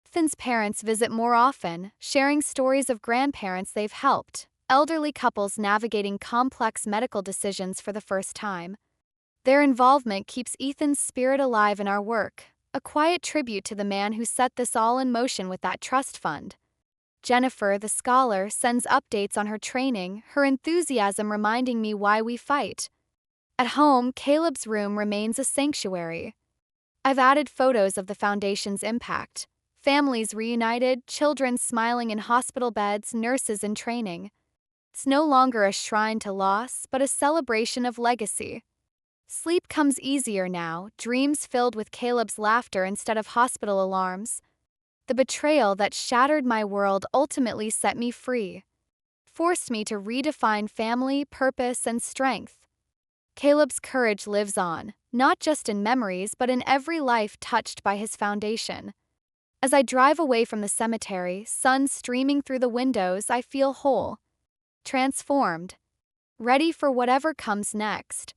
Ethan's parents visit more often, sharing stories of grandparents they've helped, elderly couples navigating complex medical decisions for the first time. Their involvement keeps Ethan's spirit alive in our work, a quiet tribute to the man who set this all in motion with that trust fund. Jennifer, the scholar, sends updates on her training, her enthusiasm reminding me why we fight. At home, Caleb's room remains a sanctuary. I've added photos of the foundation's impact. Families reunited, children smiling in hospital beds, nurses in training. It's no longer a shrine to loss, but a celebration of legacy. Sleep comes easier now, dreams filled with Caleb's laughter instead of hospital alarms. The betrayal that shattered my world ultimately set me free, forced me to redefine family, purpose, and strength. Caleb's courage lives on, not just in memories but in every life touched by his foundation. As I drive away from the cemetery, sun streaming through the windows, I feel whole, transformed, ready for whatever comes next.